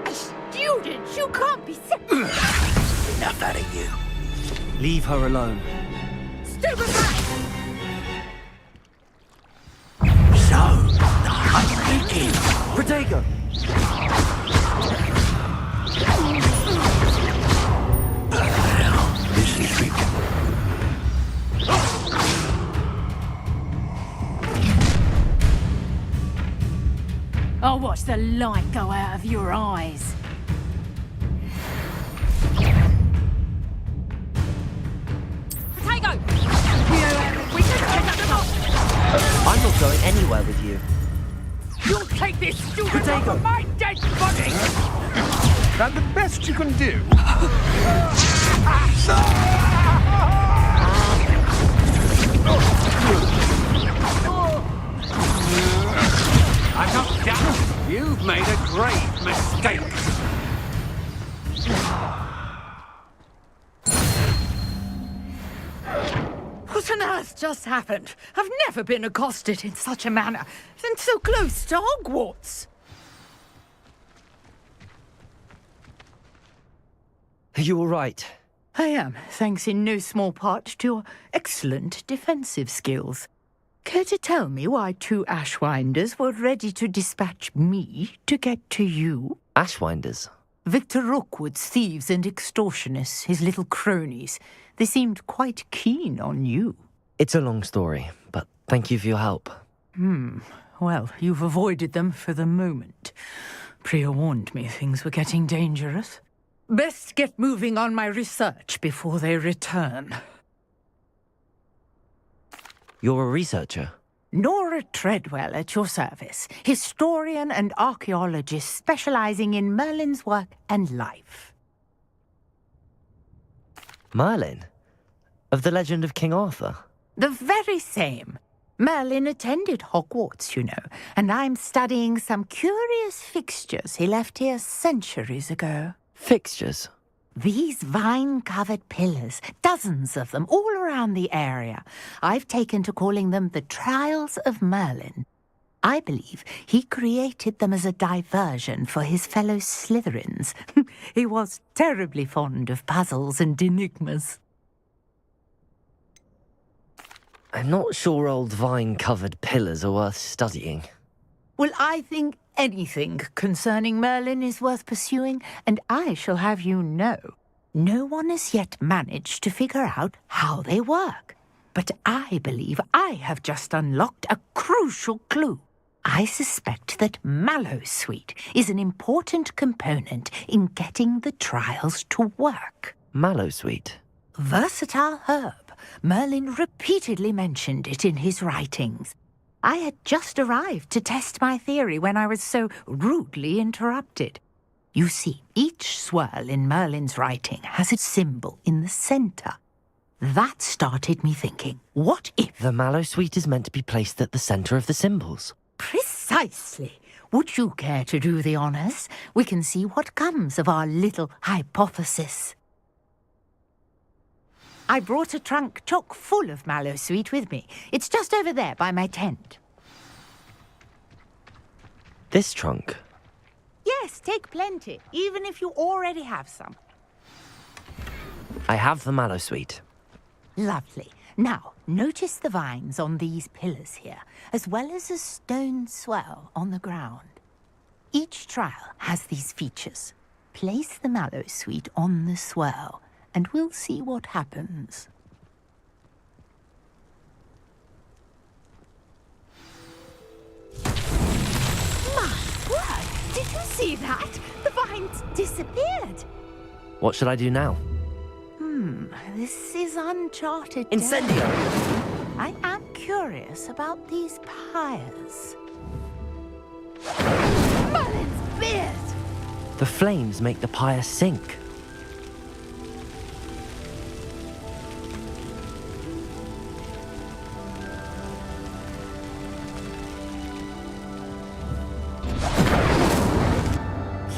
A student? You can't be sick. Enough out of you. Leave her alone. Stupid man! So, the hunt begins. Protego! This is Vic. I'll watch the light go out of your eyes. Protego! I'm not going anywhere with you. You'll take this student off of my dead body! That the best you can do? I'm not done. You've made a grave mistake. What on earth just happened? I've never been accosted in such a manner, and so close to Hogwarts. Are you all right? I am, thanks in no small part to your excellent defensive skills. Care to tell me why two Ashwinders were ready to dispatch me to get to you? Ashwinders? Victor Rookwood's thieves and extortionists, his little cronies. They seemed quite keen on you. It's a long story, but thank you for your help. Well, you've avoided them for the moment. Priya warned me things were getting dangerous. Best get moving on my research before they return. You're a researcher? Nora Treadwell at your service, historian and archaeologist specializing in Merlin's work and life. Merlin? Of the legend of King Arthur? The very same. Merlin attended Hogwarts, you know, and I'm studying some curious fixtures he left here centuries ago. Fixtures? These vine-covered pillars, dozens of them, all around the area. I've taken to calling them the Trials of Merlin. I believe he created them as a diversion for his fellow Slytherins. He was terribly fond of puzzles and enigmas. I'm not sure old vine-covered pillars are worth studying. Well, I think anything concerning Merlin is worth pursuing, and I shall have you know, no one has yet managed to figure out how they work. But I believe I have just unlocked a crucial clue. I suspect that Mallowsweet is an important component in getting the trials to work. Mallowsweet? Versatile herb. Merlin repeatedly mentioned it in his writings. I had just arrived to test my theory when I was so rudely interrupted. You see, each swirl in Merlin's writing has a symbol in the centre. That started me thinking, what if... The Mallowsweet is meant to be placed at the centre of the symbols. Precisely. Would you care to do the honours? We can see what comes of our little hypothesis. I brought a trunk chock full of Mallowsweet with me. It's just over there by my tent. This trunk? Yes, take plenty, even if you already have some. I have the Mallowsweet. Lovely. Now, notice the vines on these pillars here, as well as a stone swell on the ground. Each trial has these features. Place the Mallowsweet on the swirl, and we'll see what happens. My word! Did you see that? The vines disappeared. What should I do now? This is uncharted Incendio! I am curious about these pyres. Merlin's beard! The flames make the pyre sink.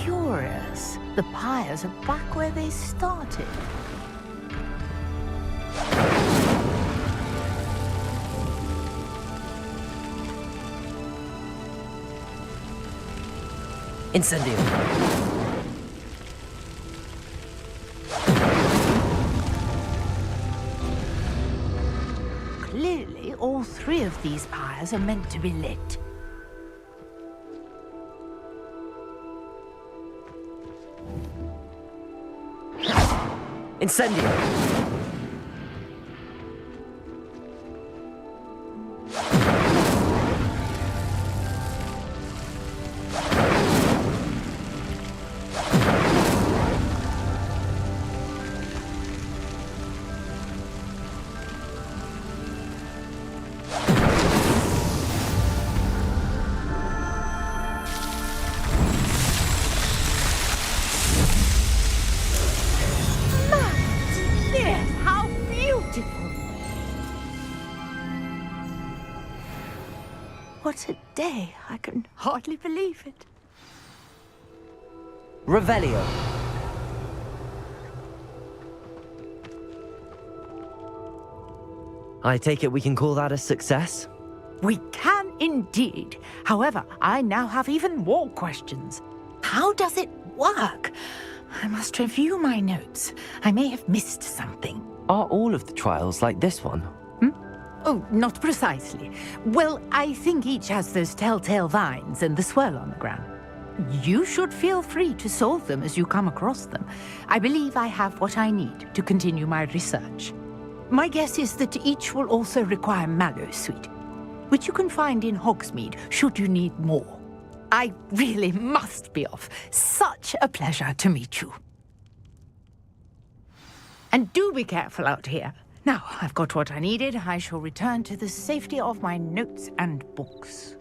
Curious. The pyres are back where they started. Incendio! Clearly, all three of these pyres are meant to be lit. Incendio! What a day. I can hardly believe it. Revelio! I take it we can call that a success? We can indeed. However, I now have even more questions. How does it work? I must review my notes. I may have missed something. Are all of the trials like this one? Oh, not precisely. Well, I think each has those telltale vines and the swirl on the ground. you should feel free to solve them as you come across them. I believe I have what I need to continue my research. My guess is that each will also require mallowsweet, which you can find in Hogsmeade should you need more. I really must be off. Such a pleasure to meet you. And do be careful out here. Now, I've got what I needed. I shall return to the safety of my notes and books.